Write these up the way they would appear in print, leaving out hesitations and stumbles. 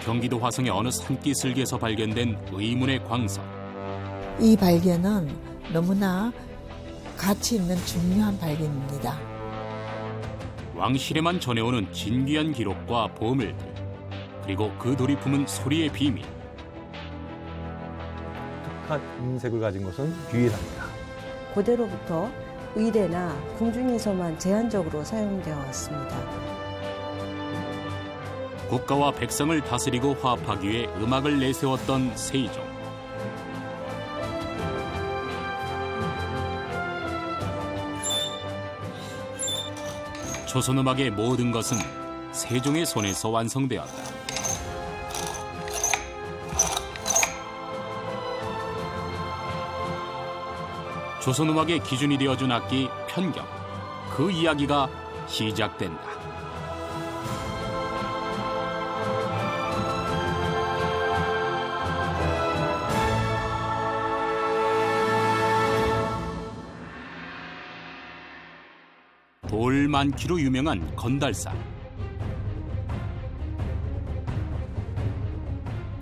경기도 화성의 어느 산기슭에서 발견된 의문의 광석. 이 발견은 너무나 가치 있는 중요한 발견입니다. 왕실에만 전해오는 진귀한 기록과 보물들, 그리고 그 돌이 품은 소리의 비밀. 독특한 음색을 가진 것은 유일합니다. 고대로부터 의대나 궁중에서만 제한적으로 사용되어 왔습니다. 국가와 백성을 다스리고 화합하기 위해 음악을 내세웠던 세종. 조선음악의 모든 것은 세종의 손에서 완성되었다. 조선음악의 기준이 되어준 악기 편경. 그 이야기가 시작된다. 돌 많기로 유명한 건달산.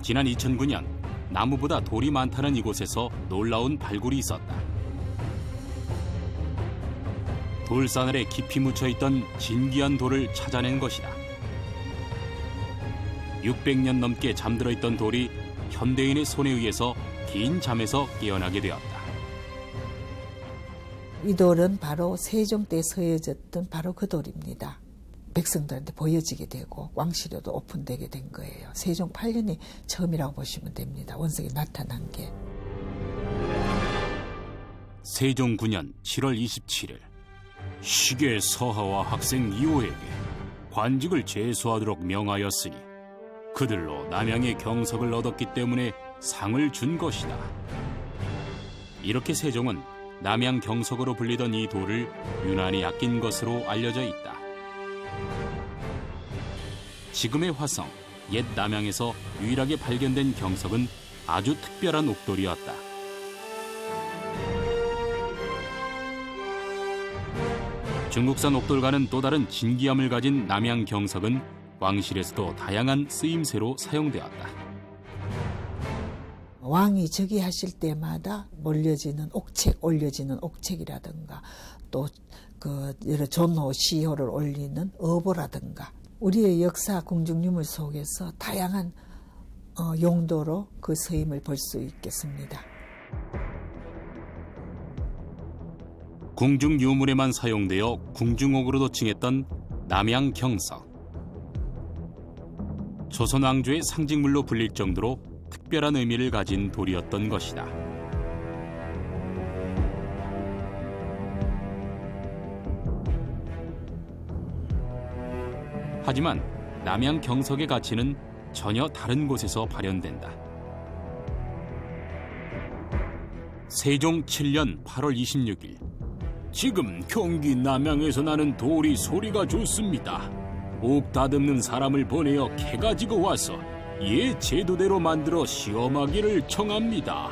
지난 2009년 나무보다 돌이 많다는 이곳에서 놀라운 발굴이 있었다. 돌사늘에 깊이 묻혀있던 진귀한 돌을 찾아낸 것이다. 600년 넘게 잠들어있던 돌이 현대인의 손에 의해서 긴 잠에서 깨어나게 되었다. 이 돌은 바로 세종 때 서여졌던 바로 그 돌입니다. 백성들한테 보여지게 되고 왕실에도 오픈되게 된 거예요. 세종 8년이 처음이라고 보시면 됩니다. 원석이 나타난 게. 세종 9년 7월 27일 시계 서하와 학생 이호에게 관직을 제수하도록 명하였으니 그들로 남양의 경석을 얻었기 때문에 상을 준 것이다. 이렇게 세종은 남양 경석으로 불리던 이 돌을 유난히 아낀 것으로 알려져 있다. 지금의 화성, 옛 남양에서 유일하게 발견된 경석은 아주 특별한 옥돌이었다. 중국산 옥돌과는 또 다른 진귀함을 가진 남양 경석은 왕실에서도 다양한 쓰임새로 사용되었다. 왕이 즉위하실 때마다 몰려지는 옥책, 올려지는 옥책이라든가 또 그 여러 존호, 시호를 올리는 어보라든가 우리의 역사 궁중유물 속에서 다양한 용도로 그 서임을 볼 수 있겠습니다. 궁중 유물에만 사용되어 궁중옥으로도 칭했던 남양 경석. 조선 왕조의 상징물로 불릴 정도로 특별한 의미를 가진 돌이었던 것이다. 하지만 남양 경석의 가치는 전혀 다른 곳에서 발현된다. 세종 7년 8월 26일 지금 경기 남양에서 나는 돌이 소리가 좋습니다. 옥 다듬는 사람을 보내어 캐 가지고 와서 예 제도대로 만들어 시험하기를 청합니다.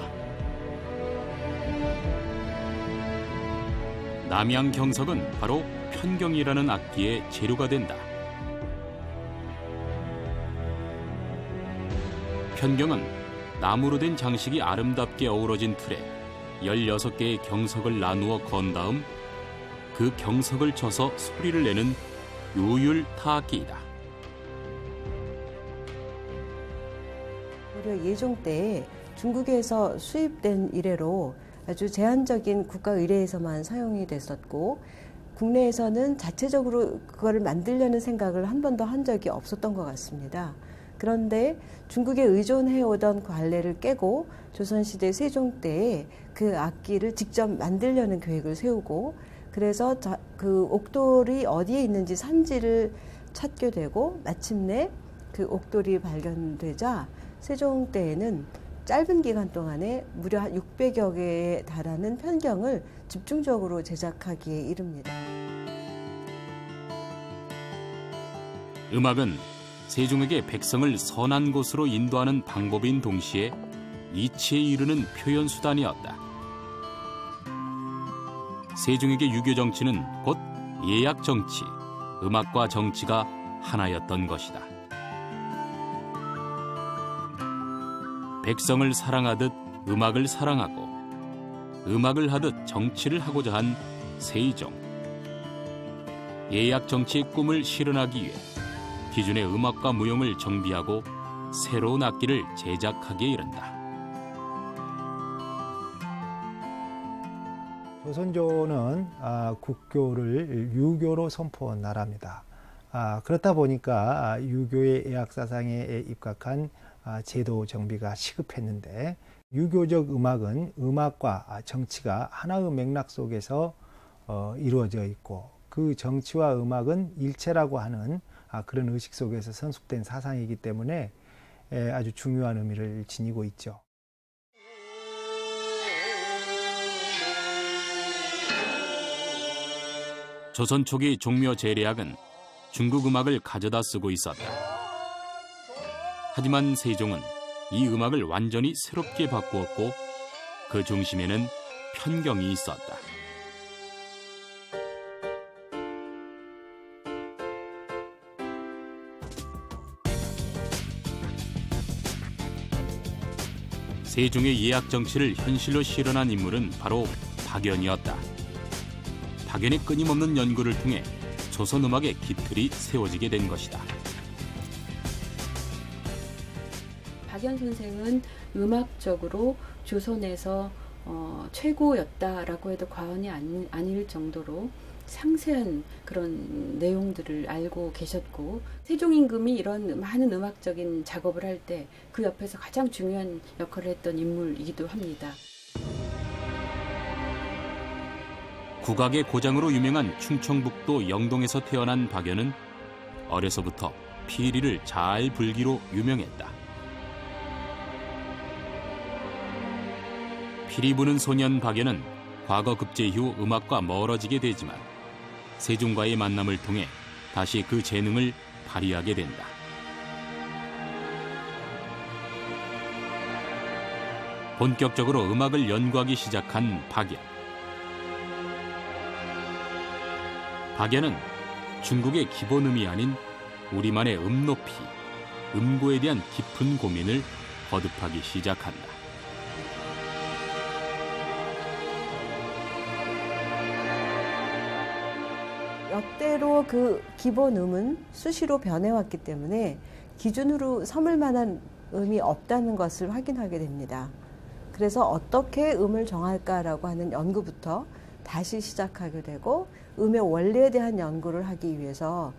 남양 경석은 바로 편경이라는 악기의 재료가 된다. 편경은 나무로 된 장식이 아름답게 어우러진 틀에 16개의 경석을 나누어 건 다음 그 경석을 쳐서 소리를 내는 요율 타악기이다. 고려 예종 때 중국에서 수입된 이래로 아주 제한적인 국가 의례에서만 사용이 됐었고 국내에서는 자체적으로 그거를 만들려는 생각을 한 번도 한 적이 없었던 것 같습니다. 그런데 중국에 의존해오던 관례를 깨고 조선시대 세종 때에 그 악기를 직접 만들려는 계획을 세우고 그래서 그 옥돌이 어디에 있는지 산지를 찾게 되고 마침내 그 옥돌이 발견되자 세종 때에는 짧은 기간 동안에 무려 600여 개에 달하는 편경을 집중적으로 제작하기에 이릅니다. 음악은 세종에게 백성을 선한 곳으로 인도하는 방법인 동시에 이치에 이르는 표현 수단이었다. 세종에게 유교 정치는 곧 예약 정치, 음악과 정치가 하나였던 것이다. 백성을 사랑하듯 음악을 사랑하고 음악을 하듯 정치를 하고자 한 세종. 예약 정치의 꿈을 실현하기 위해 기존의 음악과 무용을 정비하고 새로운 악기를 제작하기에 이른다. 조선조는 국교를 유교로 선포한 나라입니다. 그렇다 보니까 유교의 예약 사상에 입각한 제도 정비가 시급했는데, 유교적 음악은 음악과 정치가 하나의 맥락 속에서 이루어져 있고, 그 정치와 음악은 일체라고 하는 그런 의식 속에서 선숙된 사상이기 때문에 아주 중요한 의미를 지니고 있죠. 조선 초기 종묘 제례악은 중국 음악을 가져다 쓰고 있었다. 하지만 세종은 이 음악을 완전히 새롭게 바꾸었고 그 중심에는 편경이 있었다. 세종의 예약 정치를 현실로 실현한 인물은 바로 박연이었다. 박연의 끊임없는 연구를 통해 조선 음악의 기틀이 세워지게 된 것이다. 박연 선생은 음악적으로 조선에서 최고였다라고 해도 과언이 아닐 정도로 상세한 그런 내용들을 알고 계셨고, 세종 임금이 이런 많은 음악적인 작업을 할 때 그 옆에서 가장 중요한 역할을 했던 인물이기도 합니다. 국악의 고장으로 유명한 충청북도 영동에서 태어난 박연은 어려서부터 피리를 잘 불기로 유명했다. 피리 부는 소년 박연은 과거 급제 이후 음악과 멀어지게 되지만 세종과의 만남을 통해 다시 그 재능을 발휘하게 된다. 본격적으로 음악을 연구하기 시작한 박연. 박연은 중국의 기본음이 아닌 우리만의 음높이, 음고에 대한 깊은 고민을 거듭하기 시작한다. 역대로 그 기본음은 수시로 변해왔기 때문에 기준으로 삼을 만한 음이 없다는 것을 확인하게 됩니다. 그래서 어떻게 음을 정할까라고 하는 연구부터 다시 시작하게 되고, 음의 원리에 대한 연구를 하기 위해서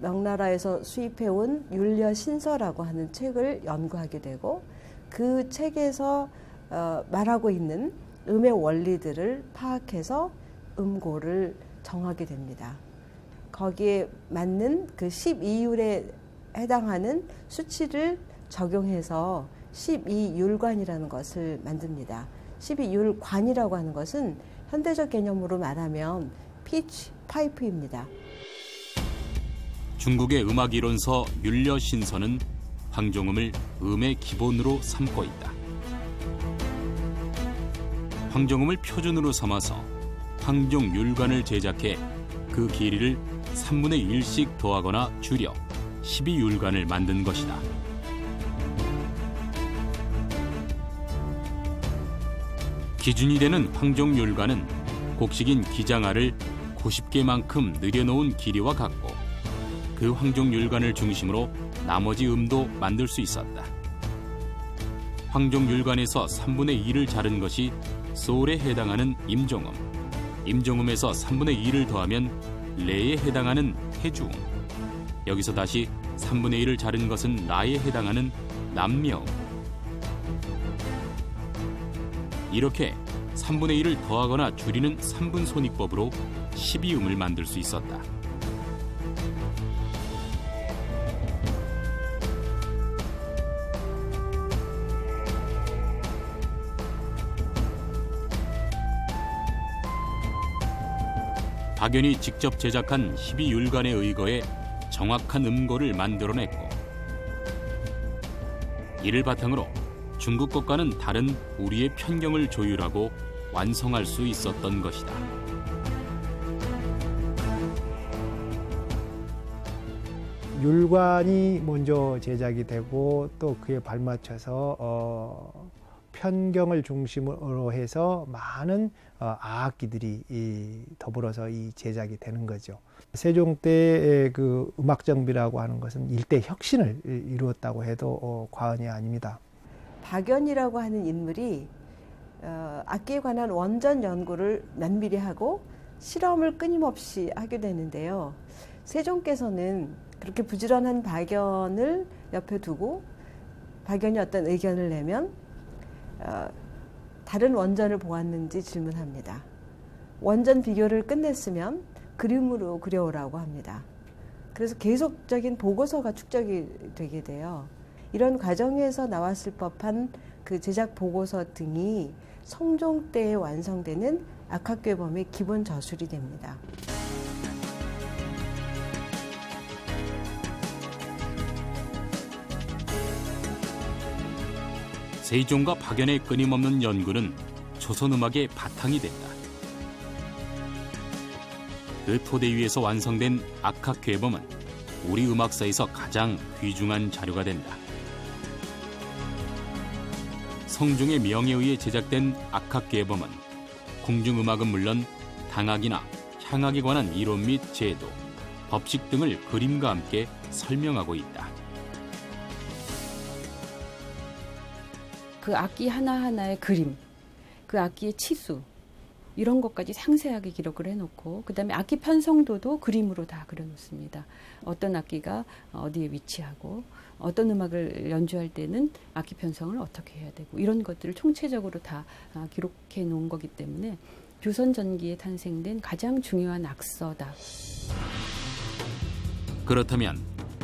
명나라에서 수입해온 율려신서라고 하는 책을 연구하게 되고, 그 책에서 말하고 있는 음의 원리들을 파악해서 음고를 정하게 됩니다. 거기에 맞는 그 12율에 해당하는 수치를 적용해서 12율관이라는 것을 만듭니다. 12율관이라고 하는 것은 현대적 개념으로 말하면 피치 파이프입니다. 중국의 음악 이론서 율려신서는 황종음을 음의 기본으로 삼고 있다. 황종음을 표준으로 삼아서 황종율관을 제작해 그 길이를 3분의 1씩 더하거나 줄여 12율관을 만든 것이다. 기준이 되는 황종율관은 곡식인 기장알을 90개만큼 늘여놓은 길이와 같고, 그 황종율관을 중심으로 나머지 음도 만들 수 있었다. 황종율관에서 3분의 2를 자른 것이 소울에 해당하는 임종음, 임종음에서 3분의 2를 더하면 레에 해당하는 태주음, 여기서 다시 3분의 1을 자른 것은 라에 해당하는 남묘음. 이렇게 3분의 1을 더하거나 줄이는 3분손익법으로 12음을 만들 수 있었다. 박연이 직접 제작한 12율관에 의거해 정확한 음고를 만들어냈고, 이를 바탕으로 중국 것과는 다른 우리의 편경을 조율하고 완성할 수 있었던 것이다. 율관이 먼저 제작이 되고 또 그에 발맞춰서 편경을 중심으로 해서 많은 악기들이 더불어서 이 제작이 되는 거죠. 세종 때의 그 음악 정비라고 하는 것은 일대 혁신을 이루었다고 해도 과언이 아닙니다. 박연이라고 하는 인물이 악기에 관한 원전 연구를 면밀히 하고 실험을 끊임없이 하게 되는데요. 세종께서는 그렇게 부지런한 박연을 옆에 두고 박연이 어떤 의견을 내면 다른 원전을 보았는지 질문합니다. 원전 비교를 끝냈으면 그림으로 그려오라고 합니다. 그래서 계속적인 보고서가 축적이 되게 돼요. 이런 과정에서 나왔을 법한 그 제작 보고서 등이 성종 때에 완성되는 악학괴범의 기본 저술이 됩니다. 세종과 박연의 끊임없는 연구는 조선 음악의 바탕이 된다. 그 토대 위에서 완성된 악학괴범은 우리 음악사에서 가장 귀중한 자료가 된다. 성종의 명에 의해 제작된 악학괴범은 궁중음악은 물론 당악이나 향악에 관한 이론 및 제도, 법칙 등을 그림과 함께 설명하고 있다. 그 악기 하나하나의 그림, 그 악기의 치수 이런 것까지 상세하게 기록을 해놓고 그다음에 악기 편성도도 그림으로 다 그려놓습니다. 어떤 악기가 어디에 위치하고 어떤 음악을 연주할 때는 악기 편성을 어떻게 해야 되고 이런 것들을 총체적으로 다 기록해 놓은 거기 때문에 조선 전기에 탄생된 가장 중요한 악서다. 그렇다면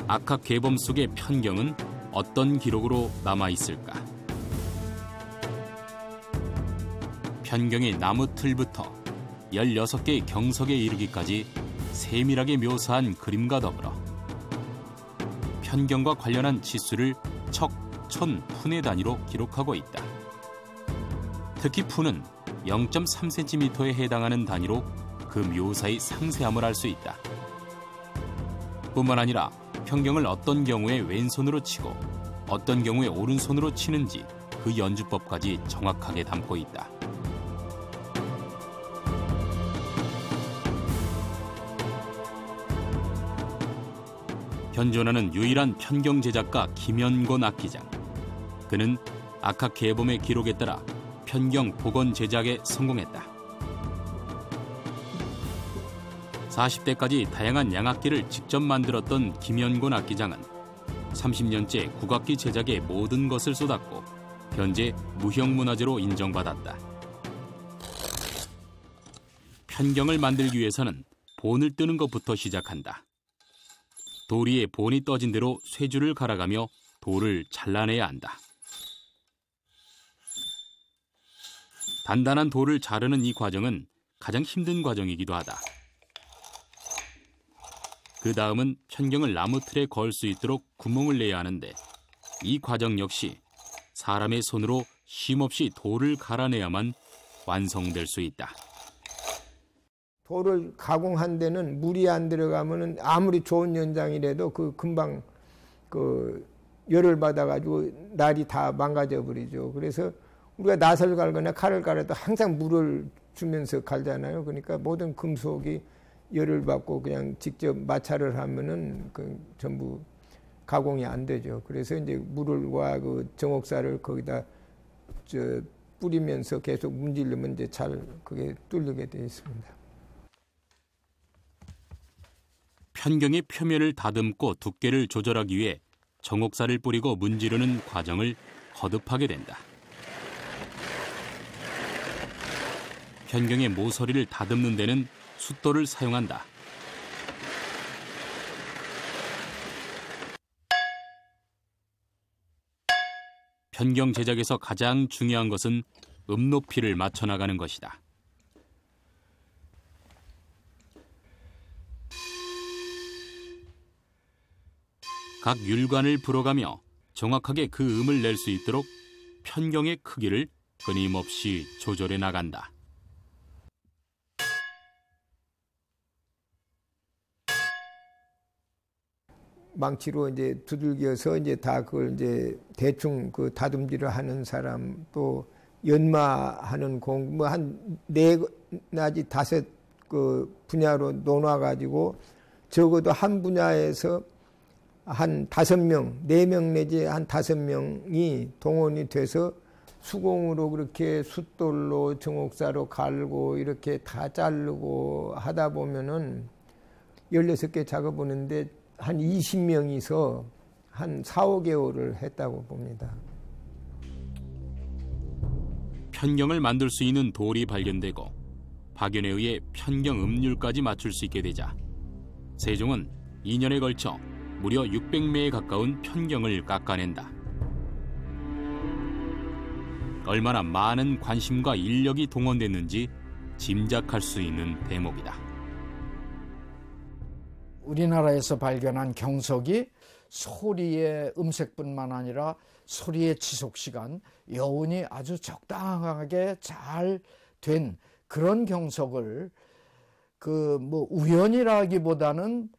악학괴범 속의 편경은 어떤 기록으로 남아있을까? 편경의 나무 틀부터 16개의 경석에 이르기까지 세밀하게 묘사한 그림과 더불어 편경과 관련한 치수를 척, 천, 푼의 단위로 기록하고 있다. 특히 푼은 0.3cm에 해당하는 단위로 그 묘사의 상세함을 알 수 있다. 뿐만 아니라 편경을 어떤 경우에 왼손으로 치고 어떤 경우에 오른손으로 치는지 그 연주법까지 정확하게 담고 있다. 현존하는 유일한 편경 제작가 김연곤 악기장. 그는 악학괴범의 기록에 따라 편경 복원 제작에 성공했다. 40대까지 다양한 양악기를 직접 만들었던 김연곤 악기장은 30년째 국악기 제작에 모든 것을 쏟았고 현재 무형문화재로 인정받았다. 편경을 만들기 위해서는 본을 뜨는 것부터 시작한다. 돌 위에 본이 떠진 대로 쇠줄을 갈아가며 돌을 잘라내야 한다. 단단한 돌을 자르는 이 과정은 가장 힘든 과정이기도 하다. 그 다음은 편경을 나무 틀에 걸 수 있도록 구멍을 내야 하는데 이 과정 역시 사람의 손으로 쉼없이 돌을 갈아내야만 완성될 수 있다. 돌을 가공한 데는 물이 안 들어가면은 아무리 좋은 연장이라도 그 금방 그 열을 받아가지고 날이 다 망가져 버리죠. 그래서 우리가 낫을 갈거나 칼을 갈아도 항상 물을 주면서 갈잖아요. 그러니까 모든 금속이 열을 받고 그냥 직접 마찰을 하면은 그 전부 가공이 안 되죠. 그래서 이제 물과 그 정옥사를 거기다 뿌리면서 계속 문지르면 이제 잘 그게 뚫리게 되어 있습니다. 편경의 표면을 다듬고 두께를 조절하기 위해 정옥사를 뿌리고 문지르는 과정을 거듭하게 된다. 편경의 모서리를 다듬는 데는 숫돌을 사용한다. 편경 제작에서 가장 중요한 것은 높이를 맞춰 나가는 것이다. 각 율관을 불어가며 정확하게 그 음을 낼 수 있도록 편경의 크기를 끊임없이 조절해 나간다. 망치로 이제 두들겨서 이제 다 그걸 이제 대충 그 다듬질을 하는 사람, 또 연마하는 공, 뭐 한 4 5 그 분야로 나눠가지고 적어도 한 분야에서 한 5명, 4명 내지 한 5명이 동원이 돼서 수공으로 그렇게 숫돌로 정옥사로 갈고 이렇게 다 자르고 하다 보면은 16개 작업하는데 한 20명이서 한 4, 5개월을 했다고 봅니다. 편경을 만들 수 있는 돌이 발견되고 박연에 의해 편경 음률까지 맞출 수 있게 되자 세종은 2년에 걸쳐 무려 600매에 가까운 편경을 깎아낸다. 얼마나 많은 관심과 인력이 동원됐는지 짐작할 수 있는 대목이다. 우리나라에서 발견한 경석이 소리의 음색뿐만 아니라 소리의 지속시간, 여운이 아주 적당하게 잘 된 그런 경석을 우연이라기보다는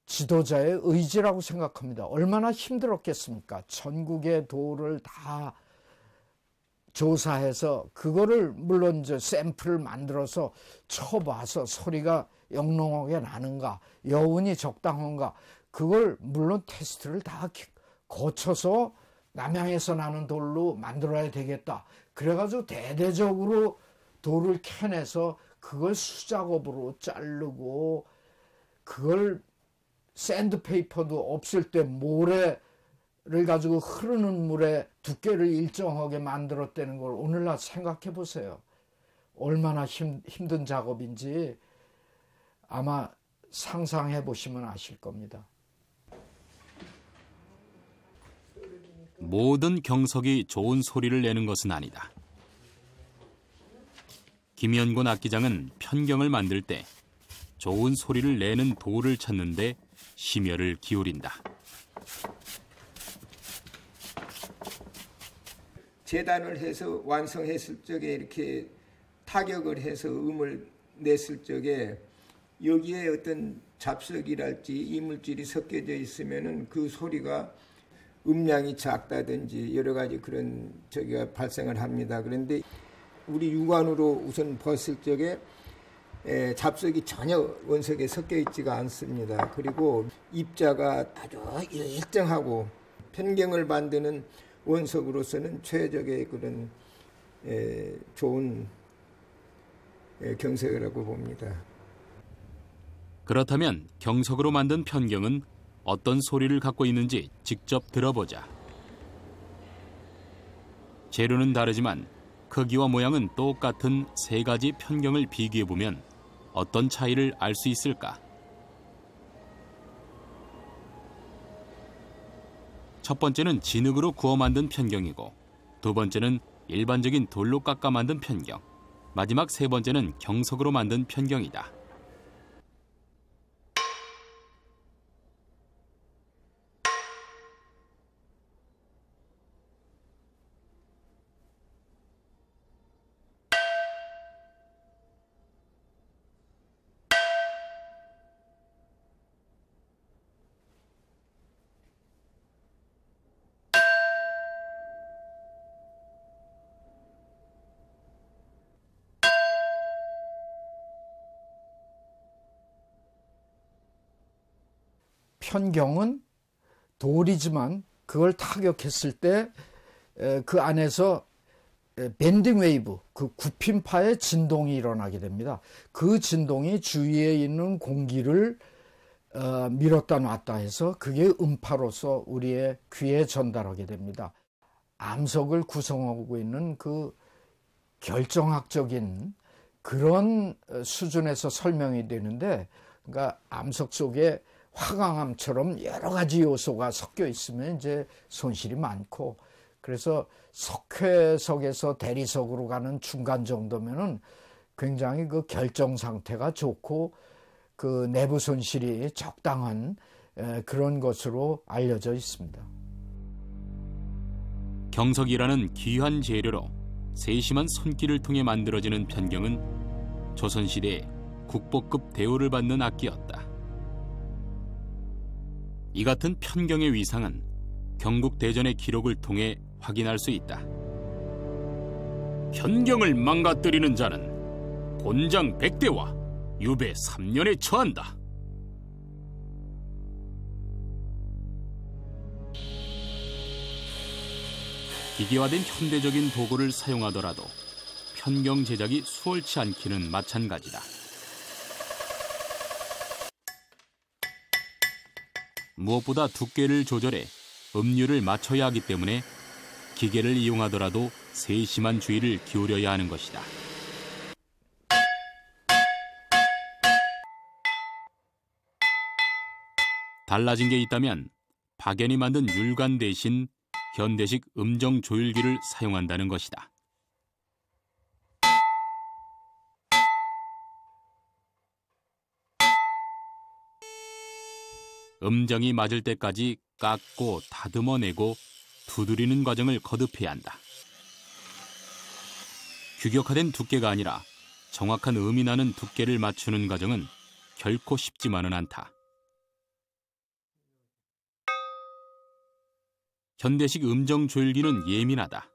지도자의 의지라고 생각합니다. 얼마나 힘들었겠습니까? 전국의 돌을 다 조사해서 그거를 물론 이제 샘플을 만들어서 쳐봐서 소리가 영롱하게 나는가, 여운이 적당한가, 그걸 물론 테스트를 다 거쳐서 남양에서 나는 돌로 만들어야 되겠다. 그래가지고 대대적으로 돌을 캐내서 그걸 수작업으로 자르고, 그걸 샌드페이퍼도 없을 때 모래를 가지고 흐르는 물에 두께를 일정하게 만들었다는 걸 오늘날 생각해 보세요. 얼마나 힘든 작업인지 아마 상상해 보시면 아실 겁니다. 모든 경석이 좋은 소리를 내는 것은 아니다. 김연곤 악기장은 편경을 만들 때 좋은 소리를 내는 돌을 찾는 데 심혈을 기울인다. 재단을 해서 완성했을 적에 이렇게 타격을 해서 음을 냈을 적에 여기에 어떤 잡석이랄지 이물질이 섞여져 있으면은 그 소리가 음량이 작다든지 여러 가지 그런 저기가 발생을 합니다. 그런데 우리 육안으로 우선 봤을 적에 잡석이 전혀 원석에 섞여 있지가 않습니다. 그리고 입자가 아주 일정하고 편경을 만드는 원석으로서는 최적의 그런 좋은 경석이라고 봅니다. 그렇다면 경석으로 만든 편경은 어떤 소리를 갖고 있는지 직접 들어보자. 재료는 다르지만 크기와 모양은 똑같은 3가지 편경을 비교해보면 어떤 차이를 알 수 있을까? 첫 번째는 진흙으로 구워 만든 편경이고, 두 번째는 일반적인 돌로 깎아 만든 편경, 마지막 3번째는 경석으로 만든 편경이다. 편경은 돌이지만 그걸 타격했을 때 그 안에서 밴딩 웨이브, 그 굽힘파의 진동이 일어나게 됩니다. 그 진동이 주위에 있는 공기를 밀었다 놨다 해서 그게 음파로서 우리의 귀에 전달하게 됩니다. 암석을 구성하고 있는 그 결정학적인 그런 수준에서 설명이 되는데, 그러니까 암석 속에 화강암처럼 여러 가지 요소가 섞여 있으면 이제 손실이 많고, 그래서 석회석에서 대리석으로 가는 중간 정도면은 굉장히 그 결정 상태가 좋고 그 내부 손실이 적당한 그런 것으로 알려져 있습니다. 경석이라는 귀한 재료로 세심한 손길을 통해 만들어지는 편경은 조선시대에 국보급 대우를 받는 악기였다. 이 같은 편경의 위상은 경국대전의 기록을 통해 확인할 수 있다. 편경을 망가뜨리는 자는 곤장 100대와 유배 3년에 처한다. 기계화된 현대적인 도구를 사용하더라도 편경 제작이 수월치 않기는 마찬가지다. 무엇보다 두께를 조절해 음률을 맞춰야 하기 때문에 기계를 이용하더라도 세심한 주의를 기울여야 하는 것이다. 달라진 게 있다면 박연이 만든 율관 대신 현대식 음정 조율기를 사용한다는 것이다. 음정이 맞을 때까지 깎고 다듬어내고 두드리는 과정을 거듭해야 한다. 규격화된 두께가 아니라 정확한 음이 나는 두께를 맞추는 과정은 결코 쉽지만은 않다. 현대식 음정 조율기는 예민하다.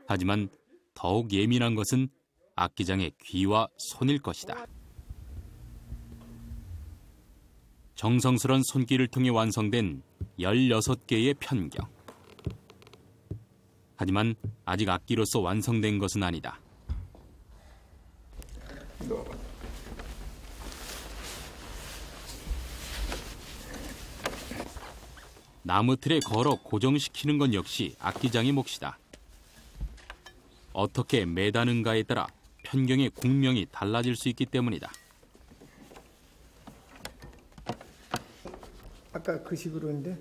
하지만 더욱 예민한 것은 악기장의 귀와 손일 것이다. 정성스런 손길을 통해 완성된 16개의 편경. 하지만 아직 악기로서 완성된 것은 아니다. 나무 틀에 걸어 고정시키는 건 역시 악기장의 몫이다. 어떻게 매다는가에 따라 편경의 국명이 달라질 수 있기 때문이다. 아까 그 식으로 했는데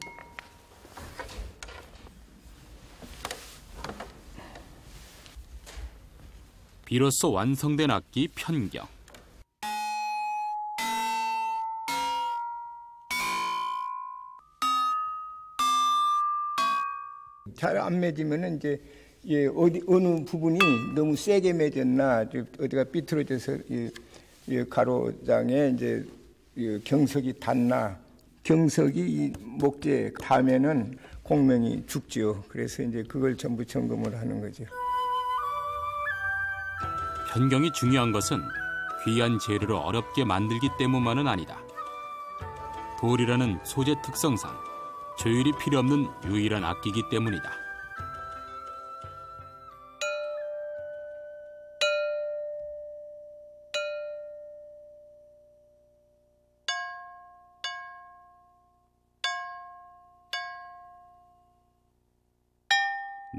비로소 완성된 악기 편경. 잘 안 맺으면은 이제 어느 부분이 너무 세게 맺었나 어디가 삐뚤어져서 가로장에 이제 경석이 닿나, 경석이 이 목재 닿으면은 공명이 죽죠. 그래서 이제 그걸 전부 점검을 하는 거죠. 편경이 중요한 것은 귀한 재료를 어렵게 만들기 때문만은 아니다. 돌이라는 소재 특성상 조율이 필요 없는 유일한 악기이기 때문이다.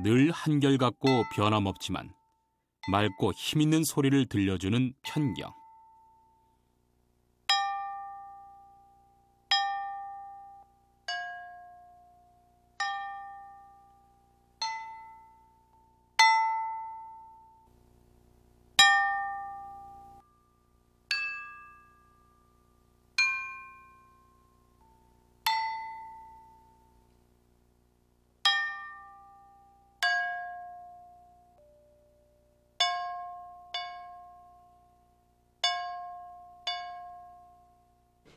늘 한결같고 변함없지만 맑고 힘있는 소리를 들려주는 편경.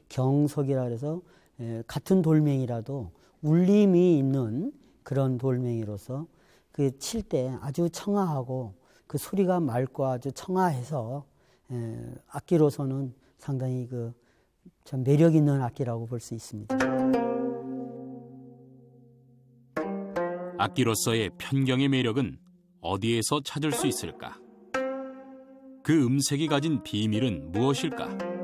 경석이라 해서 같은 돌멩이라도 울림이 있는 그런 돌멩이로서 그 칠 때 아주 청아하고 그 소리가 맑고 아주 청아해서 악기로서는 상당히 그 참 매력 있는 악기라고 볼 수 있습니다. 악기로서의 편경의 매력은 어디에서 찾을 수 있을까? 그 음색이 가진 비밀은 무엇일까?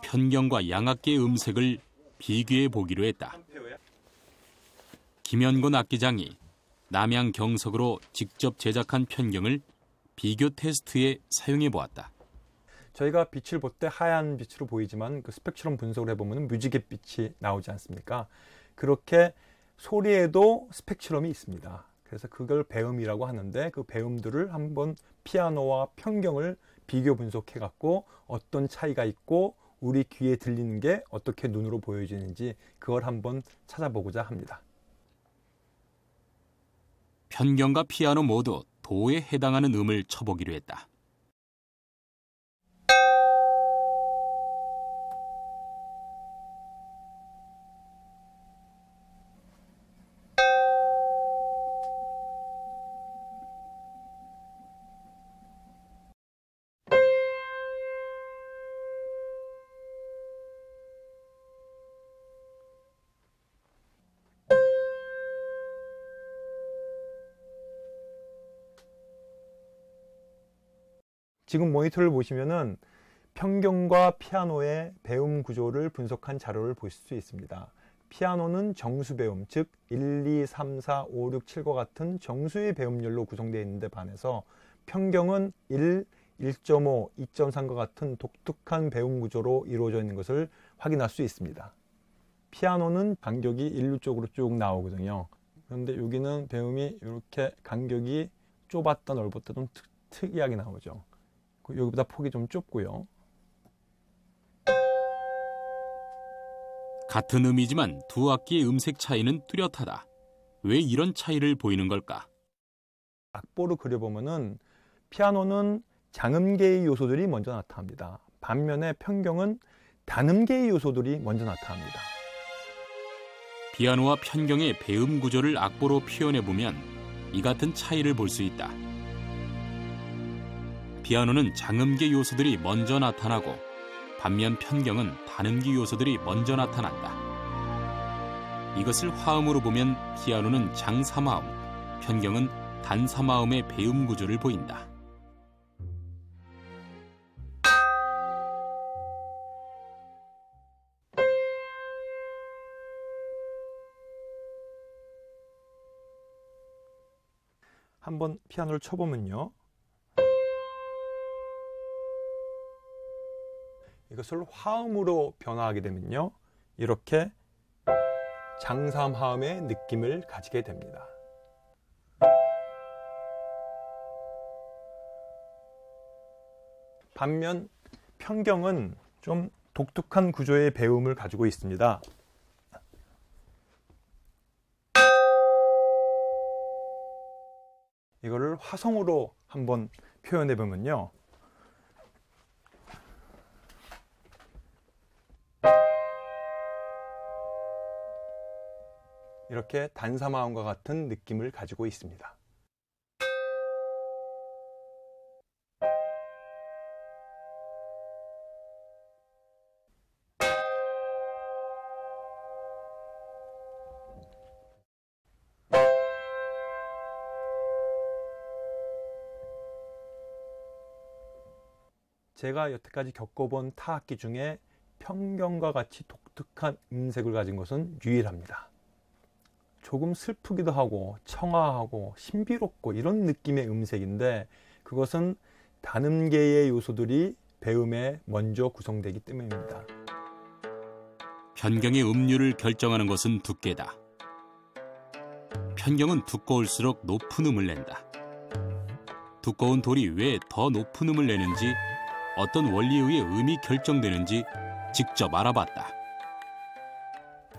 편경과 양악기의 음색을 비교해 보기로 했다. 김현곤 악기장이 남양 경석으로 직접 제작한 편경을 비교 테스트에 사용해 보았다. 저희가 빛을 볼 때 하얀 빛으로 보이지만 그 스펙트럼 분석을 해보면 무지갯 빛이 나오지 않습니까? 그렇게 소리에도 스펙트럼이 있습니다. 그래서 그걸 배음이라고 하는데 그 배음들을 한번 피아노와 편경을 비교 분석해 갖고 어떤 차이가 있고 우리 귀에 들리는 게 어떻게 눈으로 보여지는지 그걸 한번 찾아보고자 합니다. 편경과 피아노 모두 도에 해당하는 음을 쳐보기로 했다. 지금 모니터를 보시면은 편경과 피아노의 배음 구조를 분석한 자료를 보실 수 있습니다. 피아노는 정수 배음, 즉 1, 2, 3, 4, 5, 6, 7과 같은 정수의 배음열로 구성되어 있는데 반해서 편경은 1, 1.5, 2.3과 같은 독특한 배음 구조로 이루어져 있는 것을 확인할 수 있습니다. 피아노는 간격이 1루 쪽으로 쭉 나오거든요. 그런데 여기는 배음이 이렇게 간격이 좁았다 넓었다 좀 특이하게 나오죠. 여기보다 폭이 좀 좁고요. 같은 음이지만 두 악기의 음색 차이는 뚜렷하다. 왜 이런 차이를 보이는 걸까? 악보를 그려보면은 피아노는 장음계의 요소들이 먼저 나타납니다. 반면에 편경은 단음계의 요소들이 먼저 나타납니다. 피아노와 편경의 배음 구조를 악보로 표현해보면 이 같은 차이를 볼 수 있다. 피아노는 장음계 요소들이 먼저 나타나고 반면 편경은 단음계 요소들이 먼저 나타난다. 이것을 화음으로 보면 피아노는 장삼화음, 편경은 단삼화음의 배음 구조를 보인다. 한번 피아노를 쳐보면요. 이것을 화음으로 변화하게 되면요. 이렇게 장삼화음의 느낌을 가지게 됩니다. 반면 편경은 좀 독특한 구조의 배음을 가지고 있습니다. 이거를 화성으로 한번 표현해 보면요. 이렇게 단삼화음과 같은 느낌을 가지고 있습니다. 제가 여태까지 겪어본 타악기 중에 편경과 같이 독특한 음색을 가진 것은 유일합니다. 조금 슬프기도 하고 청아하고 신비롭고 이런 느낌의 음색인데 그것은 단음계의 요소들이 배음에 먼저 구성되기 때문입니다. 편경의 음률을 결정하는 것은 두께다. 편경은 두꺼울수록 높은 음을 낸다. 두꺼운 돌이 왜 더 높은 음을 내는지, 어떤 원리에 의해 음이 결정되는지 직접 알아봤다.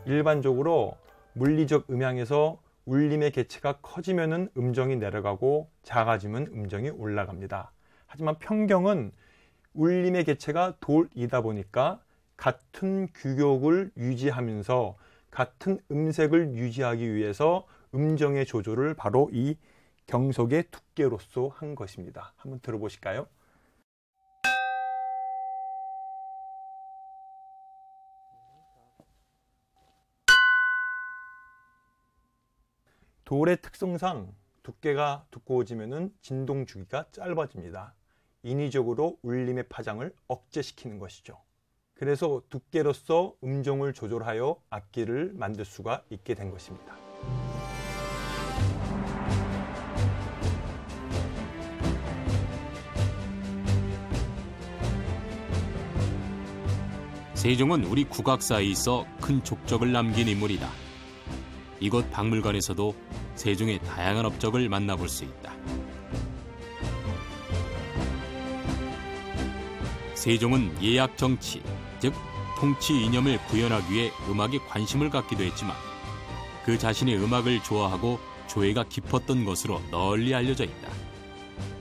일반적으로 물리적 음향에서 울림의 개체가 커지면 음정이 내려가고 작아지면 음정이 올라갑니다. 하지만 편경은 울림의 개체가 돌이다 보니까 같은 규격을 유지하면서 같은 음색을 유지하기 위해서 음정의 조절을 바로 이 경석의 두께로서 한 것입니다. 한번 들어보실까요? 돌의 특성상 두께가 두꺼워지면 진동 주기가 짧아집니다. 인위적으로 울림의 파장을 억제시키는 것이죠. 그래서 두께로서 음정을 조절하여 악기를 만들 수가 있게 된 것입니다. 세종은 우리 국악사에 있어 큰 족적을 남긴 인물이다. 이곳 박물관에서도 세종의 다양한 업적을 만나볼 수 있다. 세종은 예약 정치, 즉 통치 이념을 구현하기 위해 음악에 관심을 갖기도 했지만 그 자신의 음악을 좋아하고 조예가 깊었던 것으로 널리 알려져 있다.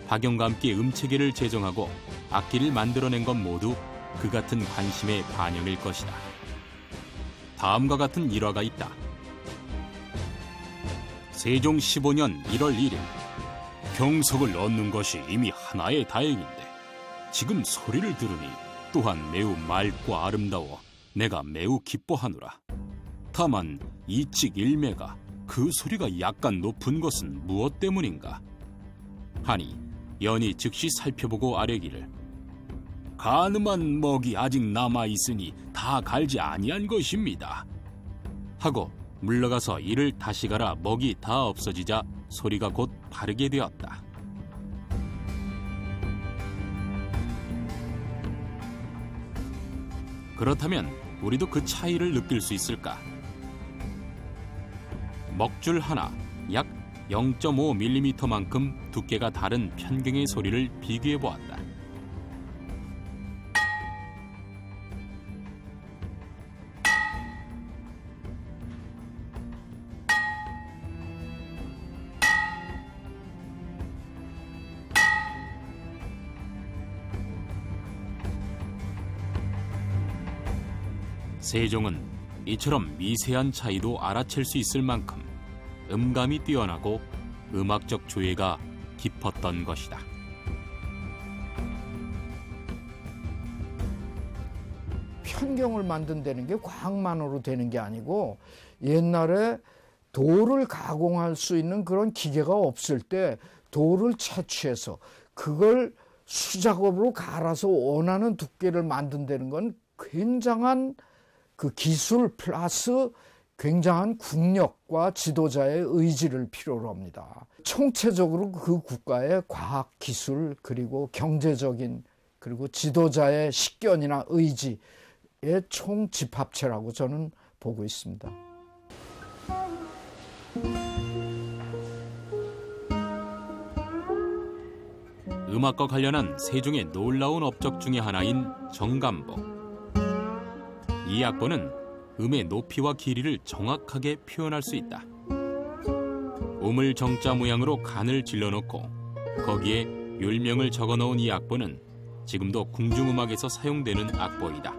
박영과 함께 음체계를 제정하고 악기를 만들어낸 건 모두 그 같은 관심의 반영일 것이다. 다음과 같은 일화가 있다. 세종 15년 1월 1일 경석을 얻는 것이 이미 하나의 다행인데 지금 소리를 들으니 또한 매우 맑고 아름다워 내가 매우 기뻐하노라. 다만 이칙 일매가 그 소리가 약간 높은 것은 무엇 때문인가 하니 연이 즉시 살펴보고 아뢰기를 가늠한 먹이 아직 남아있으니 다 갈지 아니한 것입니다 하고 물러가서 이를 다시 갈아 먹이 다 없어지자 소리가 곧 바르게 되었다. 그렇다면 우리도 그 차이를 느낄 수 있을까? 먹줄 하나 약 0.5mm만큼 두께가 다른 편경의 소리를 비교해 보았다. 세종은 이처럼 미세한 차이도 알아챌 수 있을 만큼 음감이 뛰어나고 음악적 조예가 깊었던 것이다. 편경을 만든다는 게 과학만으로 되는 게 아니고 옛날에 돌을 가공할 수 있는 그런 기계가 없을 때 돌을 채취해서 그걸 수작업으로 갈아서 원하는 두께를 만든다는 건 굉장한 그 기술 플러스 굉장한 국력과 지도자의 의지를 필요로 합니다. 총체적으로 그 국가의 과학 기술 그리고 경제적인 그리고 지도자의 식견이나 의지의 총집합체라고 저는 보고 있습니다. 음악과 관련한 세종의 놀라운 업적 중의 하나인 정감보. 이 악보는 음의 높이와 길이를 정확하게 표현할 수 있다. 음을 정자 모양으로 간을 질러놓고 거기에 율명을 적어놓은 이 악보는 지금도 궁중음악에서 사용되는 악보이다.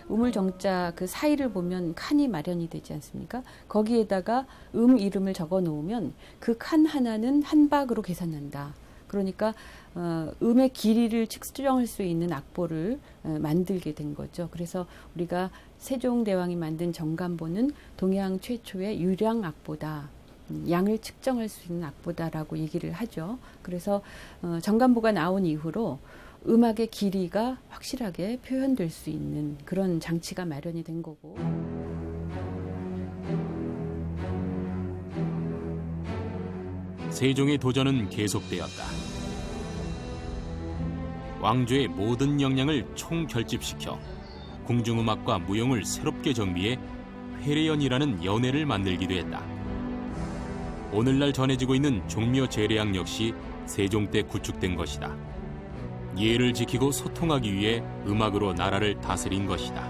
우물정자 그 사이를 보면 칸이 마련이 되지 않습니까? 거기에다가 이름을 적어 놓으면 그 칸 하나는 한 박으로 계산난다. 그러니까 음의 길이를 측정할 수 있는 악보를 만들게 된 거죠. 그래서 우리가 세종대왕이 만든 정감보는 동양 최초의 유량 악보다. 양을 측정할 수 있는 악보다라고 얘기를 하죠. 그래서 정감보가 나온 이후로 음악의 길이가 확실하게 표현될 수 있는 그런 장치가 마련이 된 거고. 세종의 도전은 계속되었다. 왕조의 모든 역량을 총결집시켜 궁중음악과 무용을 새롭게 정비해 회례연이라는 연회를 만들기도 했다. 오늘날 전해지고 있는 종묘 제례악 역시 세종 때 구축된 것이다. 예를 지키고 소통하기 위해 음악으로 나라를 다스린 것이다.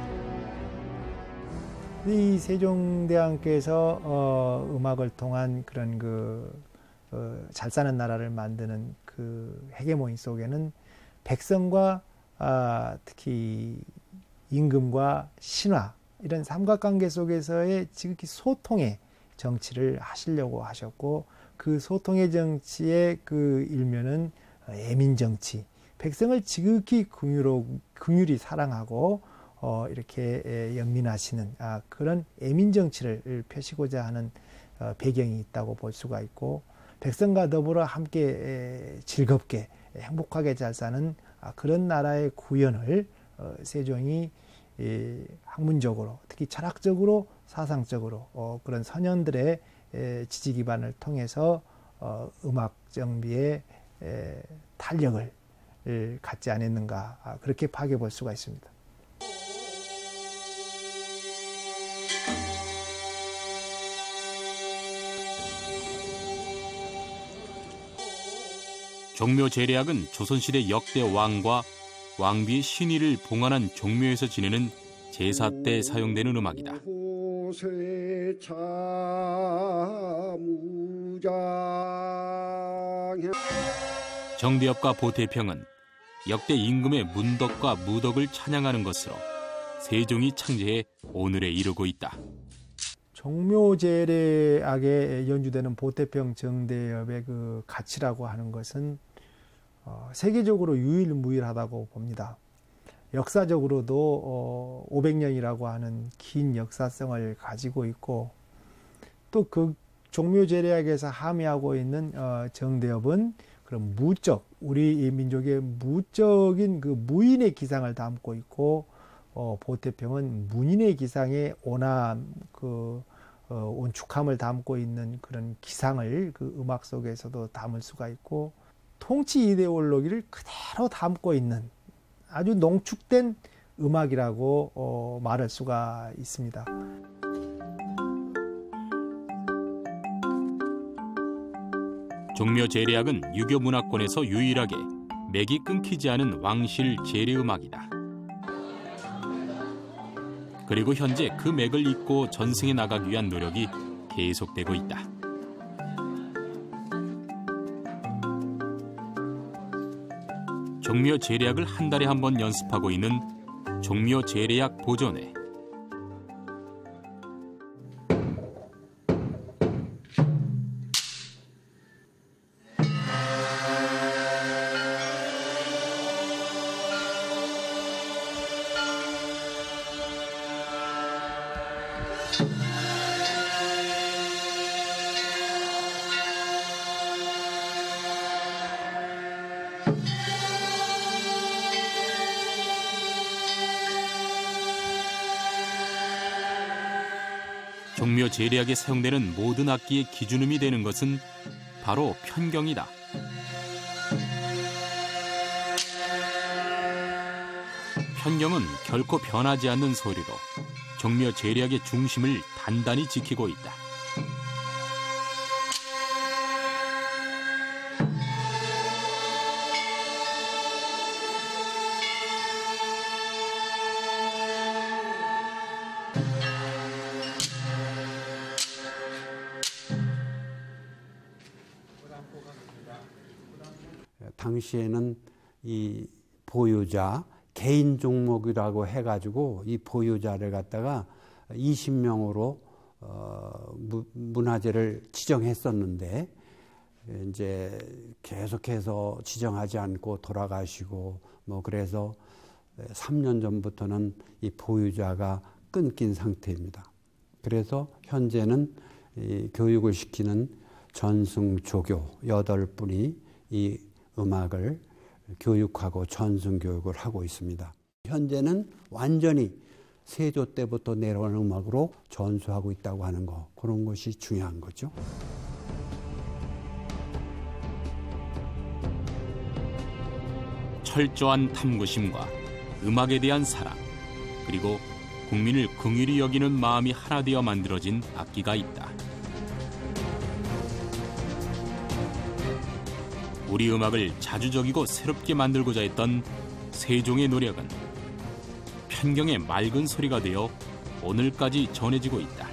이 세종대왕께서 음악을 통한 그런 잘 사는 나라를 만드는 그 헤게모니 속에는 백성과 특히 임금과 신하 이런 삼각관계 속에서의 지극히 소통의 정치를 하시려고 하셨고 그 소통의 정치의 그 일면은 애민정치, 백성을 지극히 긍휼히 사랑하고 이렇게 연민하시는 그런 애민정치를 펴시고자 하는 배경이 있다고 볼 수가 있고 백성과 더불어 함께 즐겁게 행복하게 잘 사는 그런 나라의 구현을 세종이 학문적으로 특히 철학적으로 사상적으로 그런 선현들의 지지 기반을 통해서 음악 정비에 탄력을 갖지 않았는가 그렇게 파악해 볼 수가 있습니다. 종묘 제례악은 조선시대 역대 왕과 왕비의 신의를 봉안한 종묘에서 지내는 제사 때 사용되는 음악이다. 정대엽과 보태평은 역대 임금의 문덕과 무덕을 찬양하는 것으로 세종이 창제해 오늘에 이르고 있다. 종묘제례악에 연주되는 보태평 정대엽의 그 가치라고 하는 것은 세계적으로 유일무이하다고 봅니다. 역사적으로도 500년이라고 하는 긴 역사성을 가지고 있고, 또 그 종묘제례악에서 함의하고 있는 정대엽은 그런 무적, 우리 민족의 무적인 그 무인의 기상을 담고 있고, 보태평은 문인의 기상에 온함, 온축함을 담고 있는 그런 기상을 그 음악 속에서도 담을 수가 있고, 통치 이데올로기를 그대로 담고 있는 아주 농축된 음악이라고 말할 수가 있습니다. 종묘 제례악은 유교 문화권에서 유일하게 맥이 끊기지 않은 왕실 제례 음악이다. 그리고 현재 그 맥을 잇고 전승해 나가기 위한 노력이 계속되고 있다. 종묘 제례악을 한 달에 한 번 연습하고 있는 종묘 제례악 보존회. 종묘 제례악에 사용되는 모든 악기의 기준음이 되는 것은 바로 편경이다. 편경은 결코 변하지 않는 소리로 종묘 제례악의 중심을 단단히 지키고 있다. 당시에는 이 보유자, 개인 종목이라고 해가지고 이 보유자를 갖다가 20명으로 문화재를 지정했었는데, 이제 계속해서 지정하지 않고 돌아가시고 그래서 3년 전부터는 이 보유자가 끊긴 상태입니다. 그래서 현재는 이 교육을 시키는 전승조교 8분이 이 음악을 교육하고 전승교육을 하고 있습니다. 현재는 완전히 세조 때부터 내려오는 음악으로 전수하고 있다고 하는 거, 그런 것이 중요한 거죠. 철저한 탐구심과 음악에 대한 사랑, 그리고 국민을 긍휼히 여기는 마음이 하나 되어 만들어진 악기가 있다. 우리 음악을 자주적이고 새롭게 만들고자 했던 세종의 노력은 편경의 맑은 소리가 되어 오늘까지 전해지고 있다.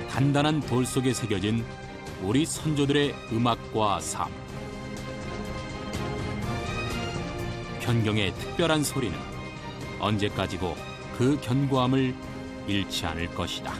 단단한 돌 속에 새겨진 우리 선조들의 음악과 삶. 편경의 특별한 소리는 언제까지고 그 견고함을 잃지 않을 것이다.